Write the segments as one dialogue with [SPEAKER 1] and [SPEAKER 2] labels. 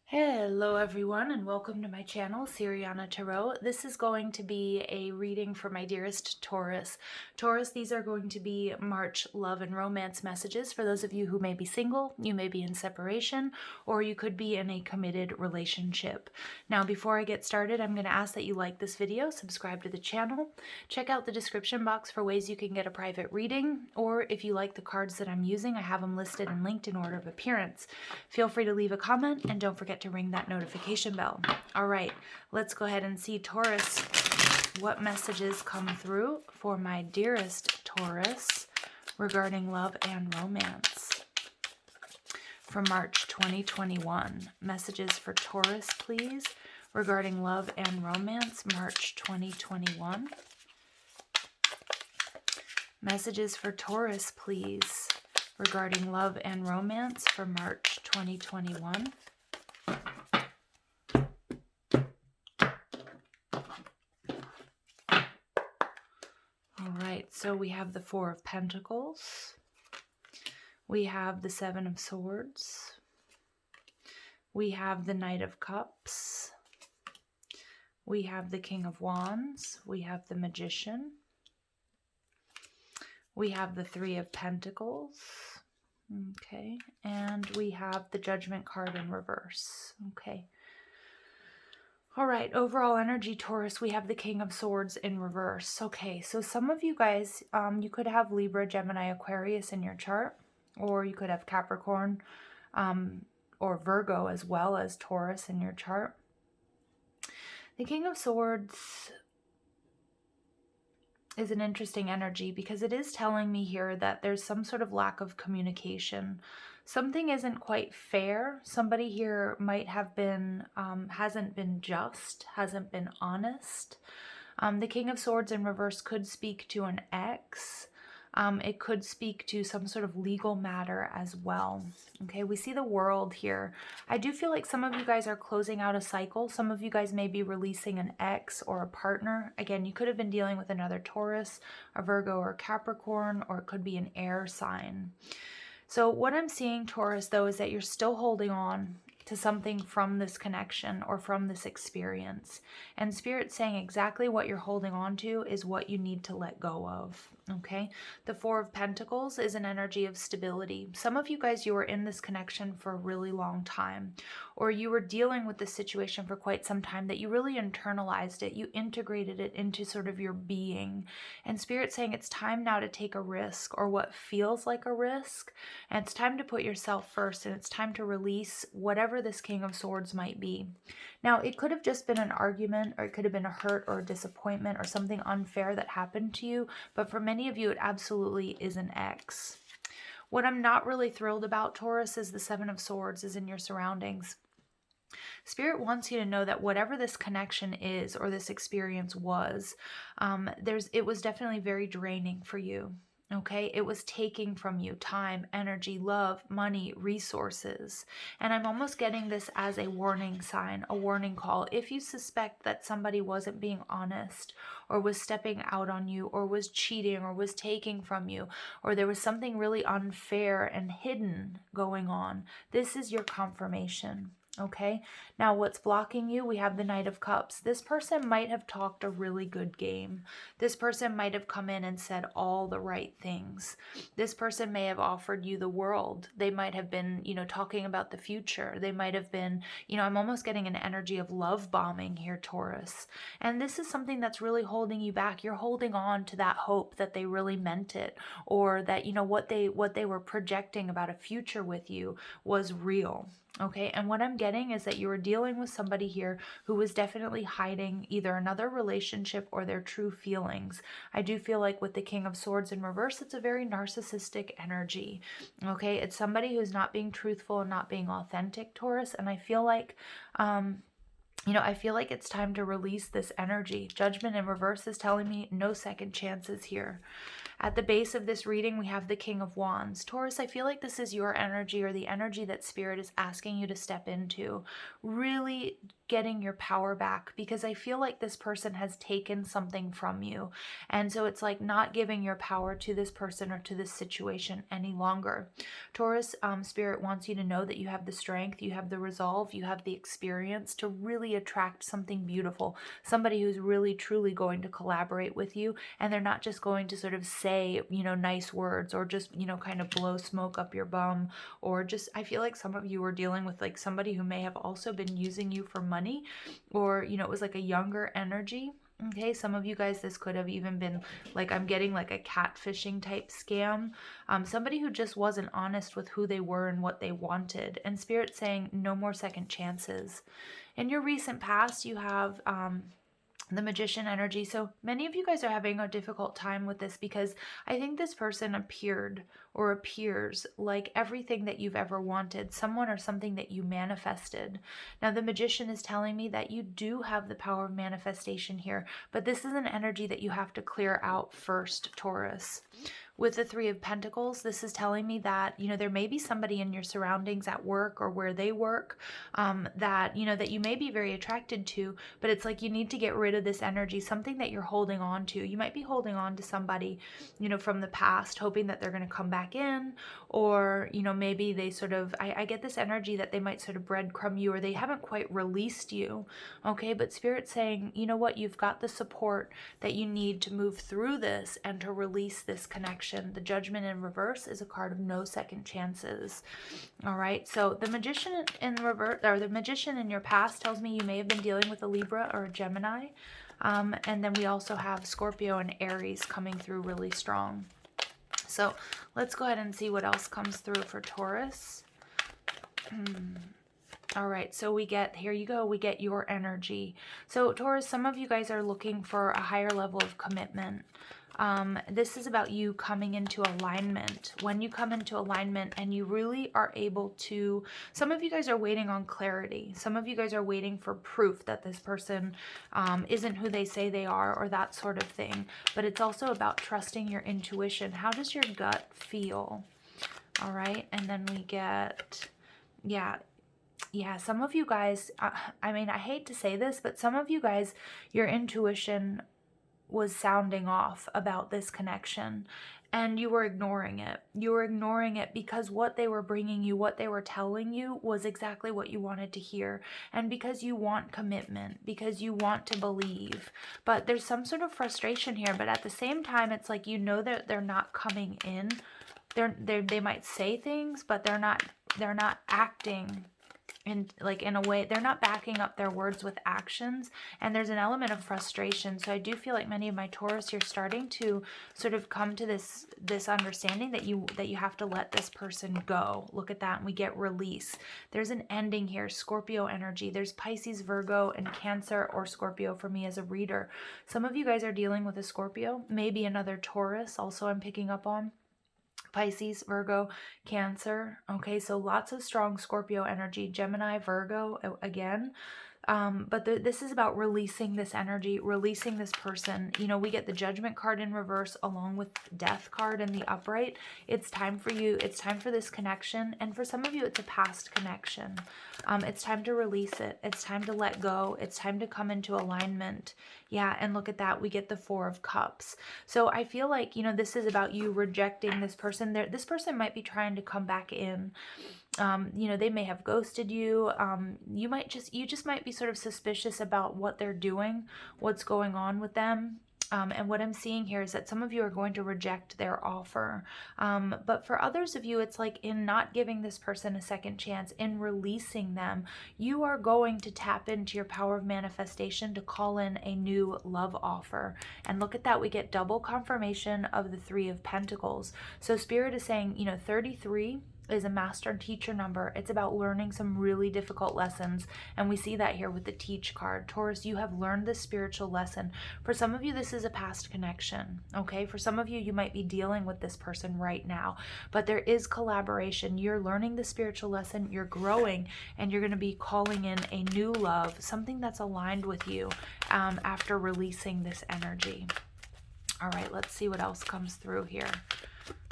[SPEAKER 1] Hello everyone and welcome to my channel, Siriana Tarot. This is going to be a reading for my dearest Taurus. Taurus, these are going to be March love and romance messages for those of you who may be single, you may be in separation, or you could be in a committed relationship. Now, before I get started, I'm going to ask that you like this video, subscribe to the channel, check out the description box for ways you can get a private reading, or if you like the cards that I'm using, I have them listed and linked in order of appearance. Feel free to leave a comment and don't forget to ring that notification bell. All right, let's go ahead and see, Taurus, what messages come through for my dearest Taurus regarding love and romance for March 2021. Messages for Taurus, please, regarding love and romance, March 2021. Messages for Taurus, please, regarding love and romance for March 2021. All right, so we have the Four of Pentacles. We have the Seven of Swords. We have the Knight of Cups. We have the King of Wands. We have the Magician. We have the Three of Pentacles. Okay, and we have the Judgment card in reverse. Okay. All right, overall energy, Taurus, we have the King of Swords in reverse. Okay, so some of you guys, you could have Libra, Gemini, Aquarius in your chart, or you could have Capricorn or Virgo as well as Taurus in your chart. The King of Swords is an interesting energy because it is telling me here that there's some sort of lack of communication. Something isn't quite fair. Somebody here might have been, hasn't been just, hasn't been honest. The King of Swords in reverse could speak to an ex. It could speak to some sort of legal matter as well. Okay, we see the World here. I do feel like some of you guys are closing out a cycle. Some of you guys may be releasing an ex or a partner. Again, you could have been dealing with another Taurus, a Virgo, or Capricorn, or it could be an air sign. So what I'm seeing, Taurus, though, is that you're still holding on to something from this connection or from this experience. And Spirit's saying exactly what you're holding on to is what you need to let go of. Okay, the Four of Pentacles is an energy of stability. Some of you guys, you were in this connection for a really long time, or you were dealing with this situation for quite some time that you really internalized it. You integrated it into sort of your being. And Spirit's saying it's time now to take a risk, or what feels like a risk. And it's time to put yourself first, and it's time to release whatever this King of Swords might be. Now, it could have just been an argument, or it could have been a hurt or a disappointment or something unfair that happened to you. But for many of you, it absolutely is an ex. What I'm not really thrilled about, Taurus, is the Seven of Swords is in your surroundings. Spirit wants you to know that whatever this connection is or this experience was, it was definitely very draining for you. Okay, it was taking from you time, energy, love, money, resources. And I'm almost getting this as a warning sign, a warning call. If you suspect that somebody wasn't being honest, or was stepping out on you, or was cheating, or was taking from you, or there was something really unfair and hidden going on, this is your confirmation. Okay, now what's blocking you? We have the Knight of Cups. This person might have talked a really good game. This person might have come in and said all the right things. This person may have offered you the world. They might have been, talking about the future. They might have been, I'm almost getting an energy of love bombing here, Taurus. And this is something that's really holding you back. You're holding on to that hope that they really meant it, or that, what they were projecting about a future with you was real. Okay, and what I'm getting is that you were dealing with somebody here who was definitely hiding either another relationship or their true feelings. I do feel like with the King of Swords in reverse, it's a very narcissistic energy. Okay, it's somebody who's not being truthful and not being authentic, Taurus, and I feel like I feel like it's time to release this energy. Judgment in reverse is telling me no second chances here. At the base of this reading, we have the King of Wands. Taurus, I feel like this is your energy, or the energy that Spirit is asking you to step into. Really getting your power back, because I feel like this person has taken something from you. And so it's like not giving your power to this person or to this situation any longer. Taurus, Spirit wants you to know that you have the strength, you have the resolve, you have the experience to really attract something beautiful, somebody who's really truly going to collaborate with you, and they're not just going to sort of say, nice words, or just, kind of blow smoke up your bum, or just, I feel like some of you are dealing with like somebody who may have also been using you for money, or, it was like a younger energy. Okay, some of you guys, this could have even been like, I'm getting like a catfishing type scam. Somebody who just wasn't honest with who they were and what they wanted. And Spirit saying no more second chances. In your recent past, you have the Magician energy. So many of you guys are having a difficult time with this, because I think this person appeared or appears like everything that you've ever wanted, someone or something that you manifested. Now, the Magician is telling me that you do have the power of manifestation here, but this is an energy that you have to clear out first, Taurus. With the Three of Pentacles, this is telling me that, there may be somebody in your surroundings at work or where they work that you may be very attracted to, but it's like you need to get rid of this energy, something that you're holding on to. You might be holding on to somebody, from the past, hoping that they're going to come back in, or, maybe they sort of, I get this energy that they might sort of breadcrumb you, or they haven't quite released you. Okay, but Spirit's saying, you know what, you've got the support that you need to move through this and to release this connection. The Judgment in reverse is a card of no second chances. All right, so the Magician in reverse, or the Magician in your past, tells me you may have been dealing with a Libra or a Gemini. And then we also have Scorpio and Aries coming through really strong. So let's go ahead and see what else comes through for Taurus. All right, so we get, here you go, we get your energy. So Taurus, some of you guys are looking for a higher level of commitment. This is about you coming into alignment. When you come into alignment and you really are able to, some of you guys are waiting on clarity. Some of you guys are waiting for proof that this person isn't who they say they are, or that sort of thing. But it's also about trusting your intuition. How does your gut feel? All right, and then we get, yeah, some of you guys, I mean, I hate to say this, but some of you guys, your intuition was sounding off about this connection, and you were ignoring it. You were ignoring it because what they were bringing you, what they were telling you, was exactly what you wanted to hear, and because you want commitment, because you want to believe. But there's some sort of frustration here, but at the same time, it's like, that they're not coming in. They might say things, but they're not acting in a way, they're not backing up their words with actions, and there's an element of frustration. So I do feel like many of my Taurus, you're starting to sort of come to this understanding that you have to let this person go. Look at that, and we get release. There's an ending here, Scorpio energy. There's Pisces, Virgo, and Cancer or Scorpio for me as a reader. Some of you guys are dealing with a Scorpio, maybe another Taurus also I'm picking up on. Pisces, Virgo, Cancer. Okay, so lots of strong Scorpio energy. Gemini, Virgo, again. But this is about releasing this energy, releasing this person. We get the Judgment card in reverse along with Death card in the upright. It's time for you. It's time for this connection. And for some of you, it's a past connection. It's time to release it. It's time to let go. It's time to come into alignment. Yeah, and look at that. We get the Four of Cups. So I feel like, this is about you rejecting this person. This person might be trying to come back in. They may have ghosted you. You just might be sort of suspicious about what they're doing, what's going on with them. And what I'm seeing here is that some of you are going to reject their offer. But for others of you, it's like in not giving this person a second chance, in releasing them, you are going to tap into your power of manifestation to call in a new love offer. And look at that, we get double confirmation of the Three of Pentacles. So Spirit is saying, 33 is a master teacher number. It's about learning some really difficult lessons, and we see that here with the Teach card. Taurus, you have learned this spiritual lesson. For some of you, this is a past connection. Okay, for some of you, you might be dealing with this person right now, but there is collaboration. You're learning the spiritual lesson, you're growing, and you're going to be calling in a new love, something that's aligned with you after releasing this energy. All right, let's see what else comes through here.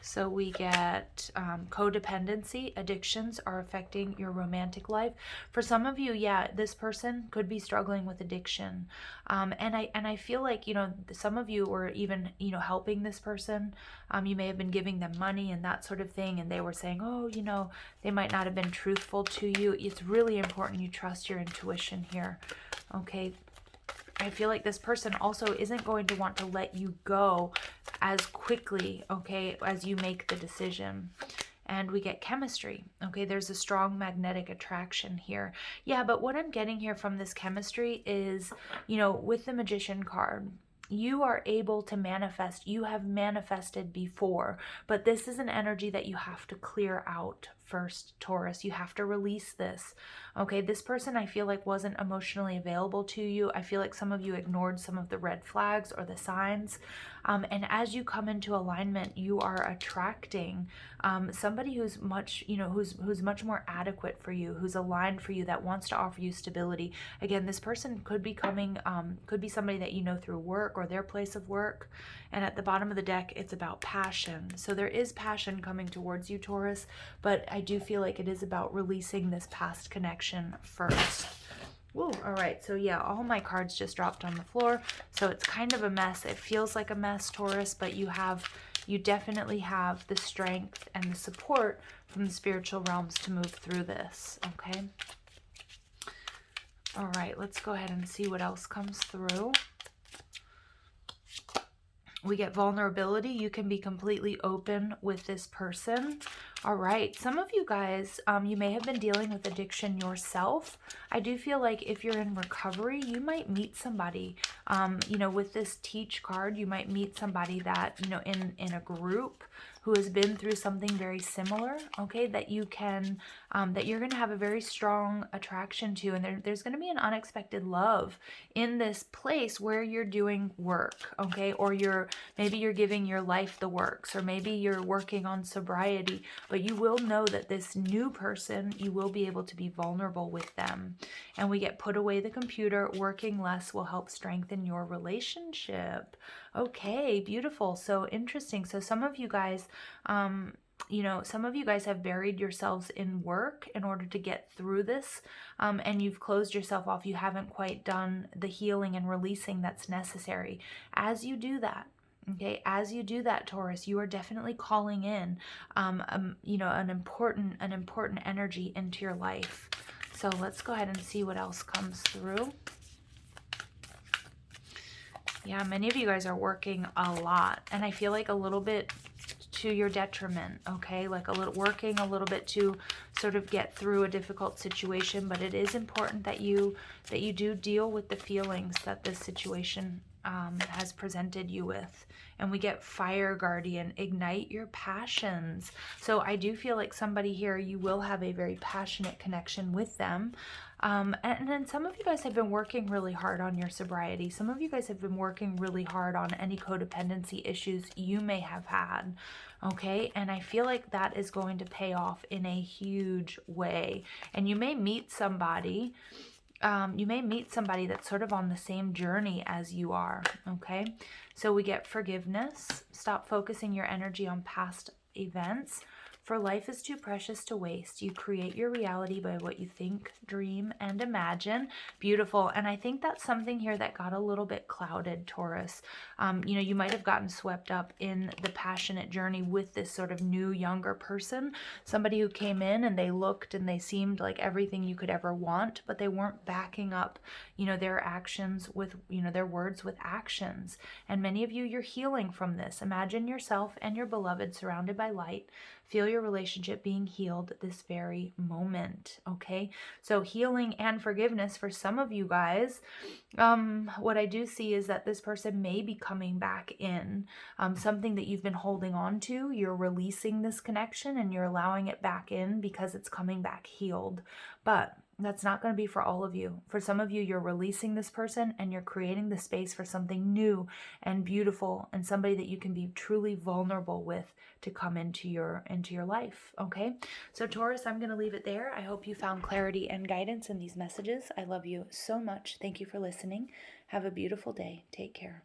[SPEAKER 1] So we get codependency. Addictions are affecting your romantic life. For some of you, yeah, this person could be struggling with addiction. And I feel like, you know, some of you were even, you know, helping this person. You may have been giving them money and that sort of thing. And they were saying, oh, you know, they might not have been truthful to you. It's really important you trust your intuition here. Okay. I feel like this person also isn't going to want to let you go as quickly, okay, as you make the decision. And we get chemistry, okay? There's a strong magnetic attraction here. Yeah, but what I'm getting here from this chemistry is, you know, with the Magician card, you are able to manifest. You have manifested before, but this is an energy that you have to clear out first, Taurus. You have to release this. Okay, this person I feel like wasn't emotionally available to you. I feel like some of you ignored some of the red flags or the signs. And as you come into alignment, you are attracting somebody who's much, you know, who's much more adequate for you, who's aligned for you, that wants to offer you stability. Again, this person could be coming, could be somebody that you know through work or their place of work. And at the bottom of the deck, it's about passion. So there is passion coming towards you, Taurus, but I do feel like it is about releasing this past connection first. Whoa, all right, so yeah, all my cards just dropped on the floor, so it's kind of a mess. It feels like a mess, Taurus, but you definitely have the strength and the support from the spiritual realms to move through this, okay? All right, let's go ahead and see what else comes through. We get vulnerability. You can be completely open with this person. All right. Some of you guys, you may have been dealing with addiction yourself. I do feel like if you're in recovery, you might meet somebody, you know, with this Teach card, you might meet somebody that, you know, in a group who has been through something very similar, okay, that you can, that you're going to have a very strong attraction to. And there's going to be an unexpected love in this place where you're doing work, okay, or maybe you're giving your life the works, or maybe you're working on sobriety, but you will know that this new person, you will be able to be vulnerable with them. And we get put away the computer. Working less will help strengthen your relationship. Okay, beautiful. So interesting. So some of you guys, you know, some of you guys have buried yourselves in work in order to get through this, and you've closed yourself off. You haven't quite done the healing and releasing that's necessary. As you do that, okay, as you do that, Taurus, you are definitely calling in, you know, an important energy into your life. So let's go ahead and see what else comes through. Yeah, many of you guys are working a lot, and I feel like a little bit to your detriment, okay? Like working a little bit to sort of get through a difficult situation, but it is important that you do deal with the feelings that this situation has presented you with. And we get Fire Guardian, ignite your passions. So I do feel like somebody here, you will have a very passionate connection with them. And then some of you guys have been working really hard on your sobriety. Some of you guys have been working really hard on any codependency issues you may have had. Okay, and I feel like that is going to pay off in a huge way. And you may meet somebody, that's sort of on the same journey as you are, okay? So we get forgiveness. Stop focusing your energy on past events. For life is too precious to waste. You create your reality by what you think, dream, and imagine. Beautiful. And I think that's something here that got a little bit clouded, Taurus. You know, you might have gotten swept up in the passionate journey with this sort of new, younger person. Somebody who came in and they looked and they seemed like everything you could ever want, but they weren't backing up, you know, their actions with, you know, their words with actions. And many of you, you're healing from this. Imagine yourself and your beloved surrounded by light. Feel your relationship being healed this very moment, okay? So healing and forgiveness for some of you guys. What I do see is that this person may be coming back in. Something that you've been holding on to, you're releasing this connection and you're allowing it back in because it's coming back healed. But that's not going to be for all of you. For some of you, you're releasing this person and you're creating the space for something new and beautiful and somebody that you can be truly vulnerable with to come into your life, okay? So Taurus, I'm going to leave it there. I hope you found clarity and guidance in these messages. I love you so much. Thank you for listening. Have a beautiful day. Take care.